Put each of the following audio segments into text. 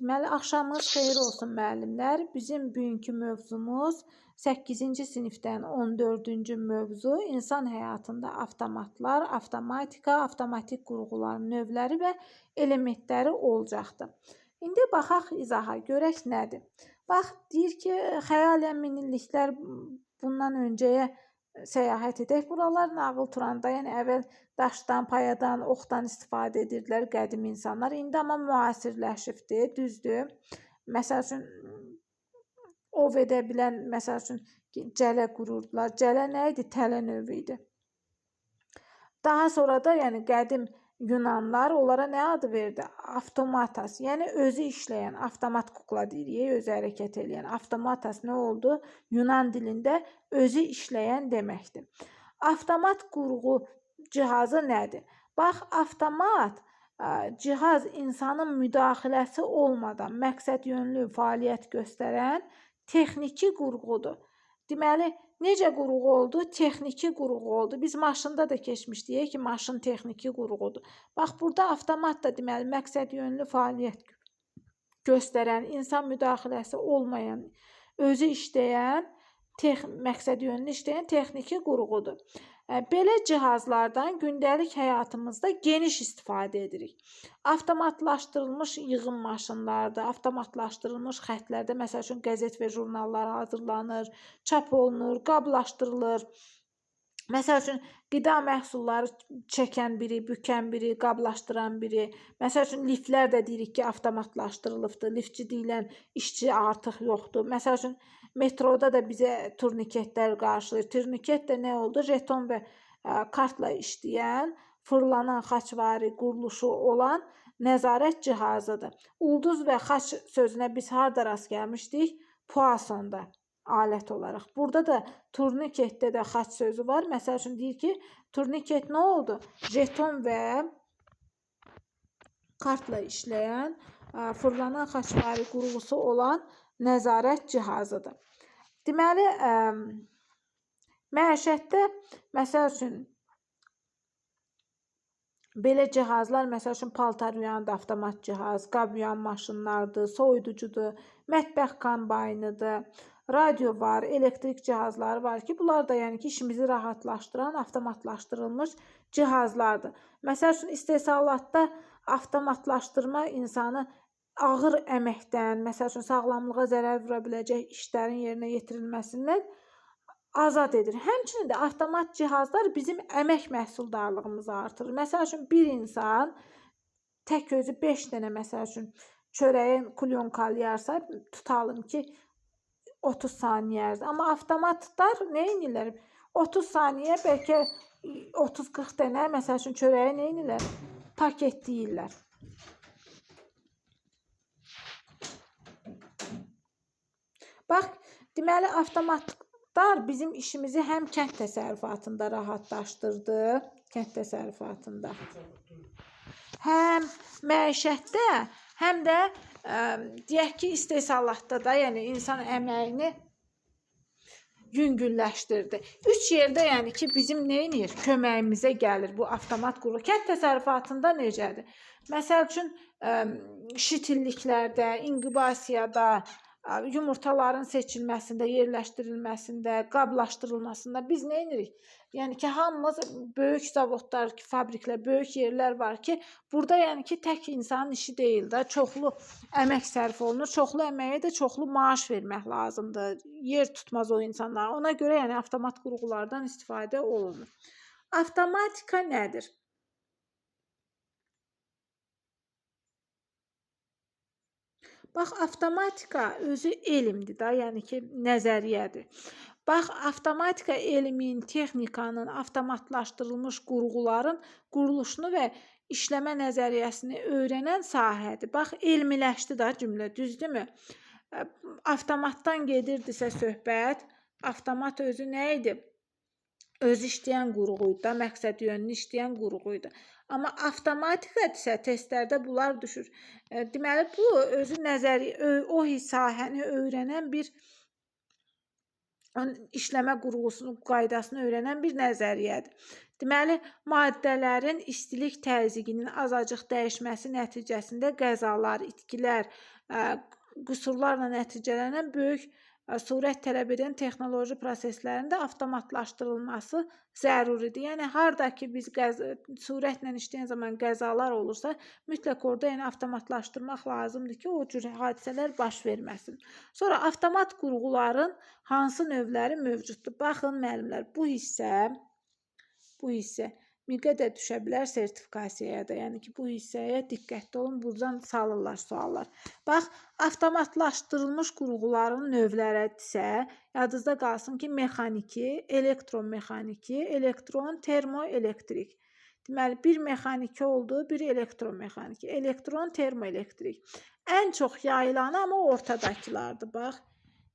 Deməli, axşamınız xeyir olsun müəllimlər. Bizim bugünkü mövzumuz 8-ci sinifdən 14-cü mövzu insan həyatında avtomatlar, avtomatika, avtomatik qurğuların növləri və elementləri olacaqdır. İndi baxaq izaha, görək nədir? Bax, deyir ki, xəyalən minilliklər bundan öncəyə səyahət edək. Buralar nağıl Turanda, yəni əvvəl daşdan, payadan, oxdan istifadə edirdilər qədim insanlar. İndi amma müasirləşibdir, düzdür. Məsəl üçün, ov edə bilən, məsəl üçün, cələ qururdular. Cələ nə idi? Tələ növü idi. Daha sonra da, yəni qədim Yunanlar onlara nə adı verdi? Avtomatas, yəni özü işləyən, avtomat kukla deyirik, özü hərəkət edən. Avtomatas nə oldu? Yunan dilində özü işləyən deməkdir. Avtomat qurğu cihazı nədir? Bax, avtomat cihaz insanın müdaxiləsi olmadan məqsədyönlü fəaliyyət göstərən texniki qurğudur. Deməli, necə qurğu oldu? Texniki qurğu oldu. Biz maşında da keçmişdik ki, maşın texniki qurğudur. Bax, burada avtomat da deməli məqsədyönlü fəaliyyət göstərən, insan müdaxiləsi olmayan, özü işləyən, məqsədyönlü işləyən texniki qurğudur. Belə cihazlardan gündəlik həyatımızda geniş istifadə edirik. Avtomatlaşdırılmış yığım maşınlarda, avtomatlaşdırılmış xətlərdə, məsəl üçün qəzet və jurnallar hazırlanır, çap olunur, qablaşdırılır. Məsəl üçün, qida məhsulları çəkən biri, bükən biri, qablaşdıran biri. Məsəl üçün, liftlər də deyirik ki, avtomatlaşdırılıbdır. Liftçi deyilən işçi artıq yoxdur. Məsəl üçün, metroda da bizə turniketlər qarşılayır. Turniket də nə oldu? Jeton və kartla işləyən, fırlanan xaçvari quruluşu olan nəzarət cihazıdır. Ulduz və xaç sözünə biz harda rast gəlmişdik? Poissonda alət olaraq. Burada da turniketdə də xaç sözü var. Məsəl üçün deyir ki, turniket nə oldu? Jeton və kartla işləyən, fırlanan xaçvari qurğusu olan nəzarət cihazıdır. Deməli, məişətdə, məsəl üçün, belə cihazlar, məsəl üçün, paltar yuyandı, avtomat cihaz, qab yuyan maşınlardır, soyuducudur, mətbəx kombaynıdır, radio var, elektrik cihazları var ki, bunlar da yəni ki, işimizi rahatlaşdıran, avtomatlaşdırılmış cihazlardır. Məsəl üçün, istehsalatda avtomatlaşdırma insanı ağır əməkdən, məsəl üçün, sağlamlığa zərər vura biləcək işlərin yerinə yetirilməsindən azad edir. Həmçinin də avtomat cihazlar bizim əmək məhsuldarlığımızı artırır. Məsəl üçün, bir insan tək özü 5 dənə, məsəl üçün, çörəyin kulyonkalayarsa, tutalım ki, 30 saniyə ərzində. Amma avtomatlar nə edirlər? 30 saniyə, bəlkə 30-40 dənə, məsəl üçün, çörəyi nə edirlər? Paketləyirlər. Bax, deməli, avtomatlar bizim işimizi həm kənd təsərrüfatında rahatlaşdırdı, kənd təsərrüfatında, həm məişətdə, həm də deyək ki, istehsalatda da, yəni insan əməyini yüngülləşdirdi. 3 yerdə, yəni ki, bizim nə edir? Köməyimizə gəlir bu avtomat qurğu. Kənd təsərrüfatında necədir? Məsəl üçün, şitilliklərdə, inqubasiyada, yumurtaların seçilməsində, yerləşdirilməsində, qablaşdırılmasında biz nə edirik? Yəni ki, hamımız böyük zavodlar, fabriklər, böyük yerlər var ki, burada yəni ki, tək insanın işi deyil də, çoxlu əmək sərf olunur, çoxlu əməyə də çoxlu maaş vermək lazımdır. Yer tutmaz o insanlar. Ona görə yəni avtomat qurğulardan istifadə olunur. Avtomatika nədir? Bax, avtomatika özü elmdir da, yəni ki, nəzəriyyədir. Bax, avtomatika elmin, texnikanın, avtomatlaşdırılmış qurğuların quruluşunu və işləmə nəzəriyyəsini öyrənən sahədir. Bax, elmiləşdi da cümlə, düzdürmü? Avtomatdan gedirdisə söhbət, avtomat özü nə idi? Özü işləyən qurğuydu da, məqsədyönlü işləyən qurğuydu. Amma avtomatikádirsə testlərdə bunlar düşür. Deməli, bu özü o sahəni öyrənən bir işləmə qurğusunu, qaydasını öyrənən bir nəzəriyyədir. Deməli, maddələrin istilik təzyiqinin azacıq dəyişməsi nəticəsində qəzalar, itkilər, qüsurlarla nəticələnən böyük sürət tələb edən texnoloji proseslərin də avtomatlaşdırılması zəruridir. Yəni harda ki biz sürətlə işləyən zaman qəzalar olursa, mütləq orada yəni avtomatlaşdırmaq lazımdır ki, o cür hadisələr baş verməsin. Sonra avtomat qurğuların hansı növləri mövcuddur? Baxın müəllimlər, bu hissə miqə də düşə bilər sertifikasiyaya da. Yəni ki, bu hissəyə diqqətli olun, buradan salırlar suallar. Bax, avtomatlaşdırılmış qurğuların növləri isə yadınızda qalsın ki, mexaniki, elektromexaniki, elektron, termoelektrik. Deməli, bir mexaniki oldu, bir elektromexaniki, elektron, termoelektrik. Ən çox yayılanı amma ortadakılardır. Bax,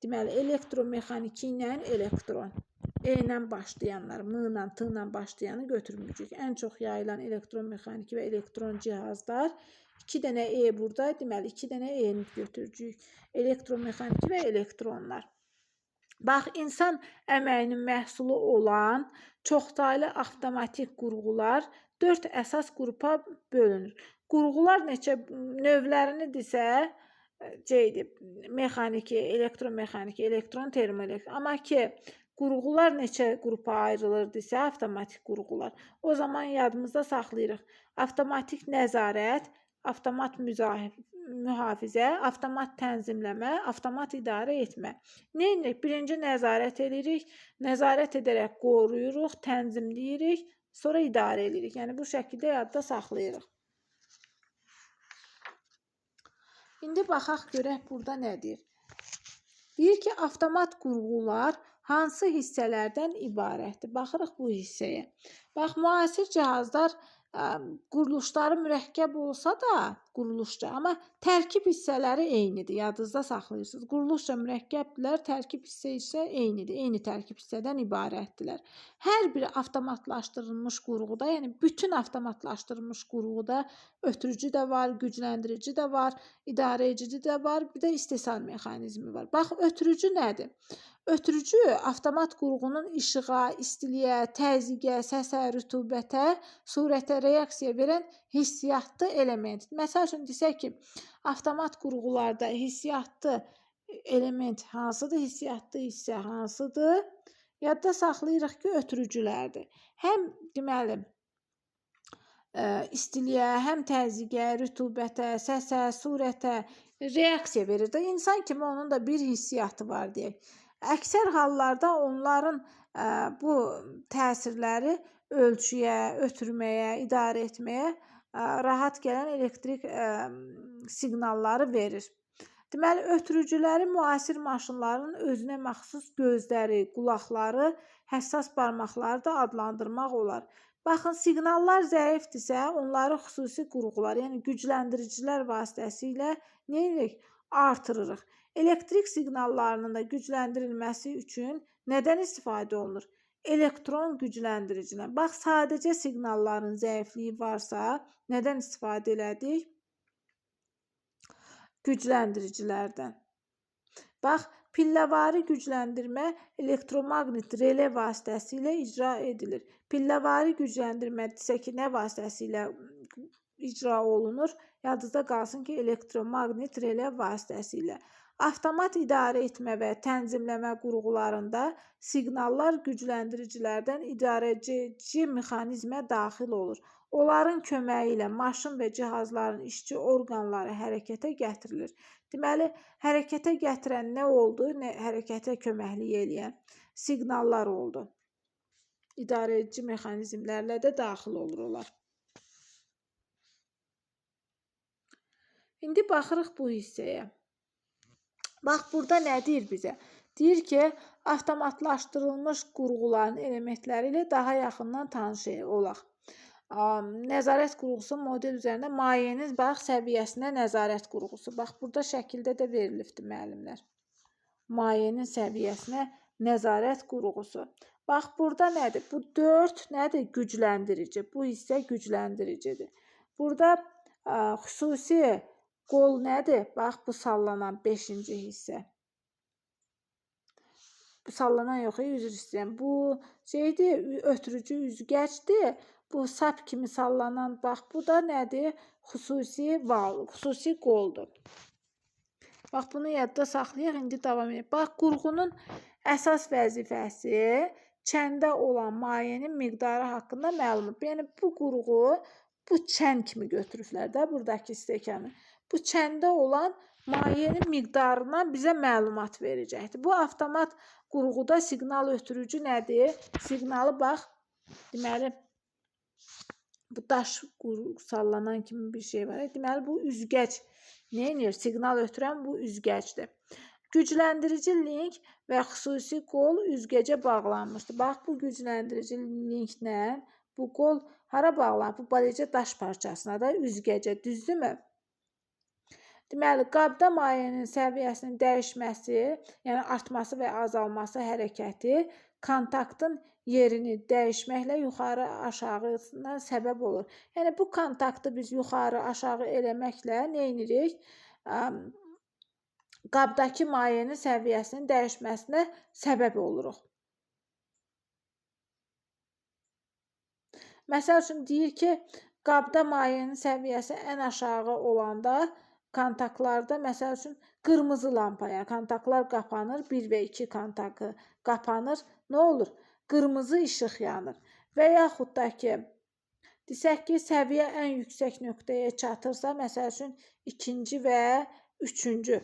deməli, elektromexaniki ilə elektron. E ilə başlayanlar, M ilə, T ilə başlayanı götürməyəcək. Ən çox yayılan elektromexaniki və elektron cihazlar. 2 dənə E burada, deməli 2 dənə E-ni götürəcəyik. Elektromexaniki və elektronlar. Bax, insan əməyinin məhsulu olan çoxsaylı avtomatik qurğular 4 əsas qrupa bölünür. Qurğular neçə növlərini desə, mexaniki, elektromexaniki, elektron, termoelektrik. Amma ki, qurğular neçə qrupa ayrılır desə, avtomatik qurğular. O zaman yadımızda saxlayırıq. Avtomatik nəzarət, avtomat mühafizə, avtomat tənzimləmə, avtomat idarə etmə. Nə edirik? Birinci nəzarət edirik, nəzarət edərək qoruyuruq, tənzimləyirik, sonra idarə edirik. Yəni bu şəkildə yadda saxlayırıq. İndi baxaq görək burada nə deyir. Deyir ki, avtomat qurğular hansı hissələrdən ibarətdir? Baxırıq bu hissəyə. Bax, müasir cihazlar quruluşları mürəkkəb olsa da, amma tərkib hissələri eynidir. Yadınızda saxlayırsınız. Quruluşca mürəkkəbdirlər, tərkib hissə isə eynidir. Eyni tərkib hissədən ibarətdirlər. Hər bir avtomatlaşdırılmış qurğuda, yəni bütün avtomatlaşdırılmış qurğuda ötürücü də var, gücləndirici də var, idarəedici də var, bir də istehsal mexanizmi var. Bax, ötürücü nədir? Ötürücü avtomat qurğunun işığa, istiliyə, təzyiqə, səsə, rütubətə, surətə reaksiya verən hissiyatlı elementdir. Məsəl üçün desək ki, avtomat qurğularda hissiyatlı element hansıdır, hissiyatlı hissə hansıdır? Yadda saxlayırıq ki, ötürücülərdir. Həm deməli istiliyə, həm təzyiqə, rütubətə, səsə, surətə reaksiya verir də. İnsan kimi onun da bir hissiyatı var deyək. Əksər hallarda onların bu təsirləri ölçüyə, ötürməyə, idarə etməyə rahat gələn elektrik siqnalları verir. Deməli, ötürücüləri müasir maşınların özünə məxsus gözləri, qulaqları, həssas barmaqları da adlandırmaq olar. Baxın, siqnallar zəifdirsə, onları xüsusi qurğular, yəni gücləndiricilər vasitəsilə nə edirik? Artırırıq. Elektrik siqnallarının da gücləndirilməsi üçün nədən istifadə olunur? Elektron gücləndiricidən. Bax, sadəcə siqnalların zəifliyi varsa, nədən istifadə elədik? Gücləndiricilərdən. Bax, pilləvari gücləndirmə elektromaqnit relə vasitəsilə icra edilir. Pilləvari gücləndirmə desə ki, nə vasitəsilə icra olunur? Yadınızda qalsın ki, elektromaqnit relə vasitəsilə. Avtomat idarə etmə və tənzimləmə qurğularında siqnallar gücləndiricilərdən idarəedici mexanizmə daxil olur. Onların köməyi ilə maşın və cihazların işçi orqanları hərəkətə gətirilir. Deməli, hərəkətə gətirən nə oldu? Hərəkətə köməklik eləyən siqnallar oldu. İdarəedici mexanizmlərlə də daxil olur onlar. İndi baxırıq bu hissəyə. Bax, burada nə deyir bizə? Deyir ki, avtomatlaşdırılmış qurğuların elementləri ilə daha yaxından tanış olaq. Nəzarət qurğusu model üzərində mayenin bax səviyyəsinə nəzarət qurğusu. Bax, burada şəkildə də verilibdir müəllimlər. Mayenin səviyyəsinə nəzarət qurğusu. Bax, burada nədir? Bu 4 nədir? Gücləndirici. Bu hissə gücləndiricidir. Burada xüsusi qol nədir? Bax, bu sallanan 5-ci hissə. sallanan yox, üzr istəyirəm. Bu şeydir, ötürücü üzgəcdir. Bu sap kimi sallanan, bax bu da nədir? Xüsusi val, xüsusi qoldur. Bax bunu yadda saxlayaq, indi davam edək. Bax qurğunun əsas vəzifəsi çəndə olan mayenin miqdarı haqqında məlumat. Yəni bu qurğu bu çən kimi götürüblər də buradakı stəkanı. Bu çəndə olan mayenin miqdarından bizə məlumat verəcəkdir. Bu avtomat qurğuda siqnal ötürücü nədir? Siqnalı bax, deməli bu daş sallanan kimi bir şey var. Deməli bu üzgəc nə edir? Siqnal ötürən bu üzgəcdir. Gücləndirici link və xüsusi qol üzgəcə bağlanmışdır. Bax bu gücləndirici linklə bu qol hara bağlanır? Bu balaca daş parçasına da üzgəcə, düzdürmü? Deməli, qabda mayenin səviyyəsinin dəyişməsi, yəni artması və azalması hərəkəti kontaktın yerini dəyişməklə yuxarı aşağısına səbəb olur. Yəni bu kontaktı biz yuxarı aşağı eləməklə nə edirik? Qabdakı mayenin səviyyəsinin dəyişməsinə səbəb oluruq. Məsəl üçün deyir ki, qabda mayenin səviyyəsi ən aşağı olanda kontaktlarda, məsəl üçün qırmızı lampaya kontaktlar qapanır, 1 və 2 kontaktı qapanır. Nə olur? Qırmızı işıq yanır. Və yaxud da ki, desək ki, səviyyə ən yüksək nöqtəyə çatırsa, məsəl üçün 2-ci və 3-cü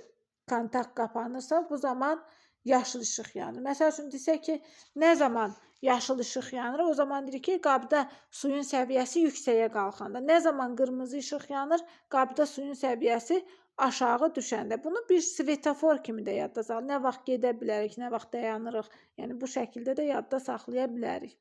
kontakt qapanırsa, bu zaman yaşıl işıq yanır. Məsəl üçün desək ki, nə zaman yaşıl işıq yanır? O zaman deyirik ki, qabda suyun səviyyəsi yüksəyə qalxanda. Nə zaman qırmızı işıq yanır? Qabda suyun səviyyəsi aşağı düşəndə. Bunu bir svetofor kimi də yadda saxlayaq. Nə vaxt gedə bilərik, nə vaxt dayanırıq. Yəni bu şəkildə də yadda saxlaya bilərik.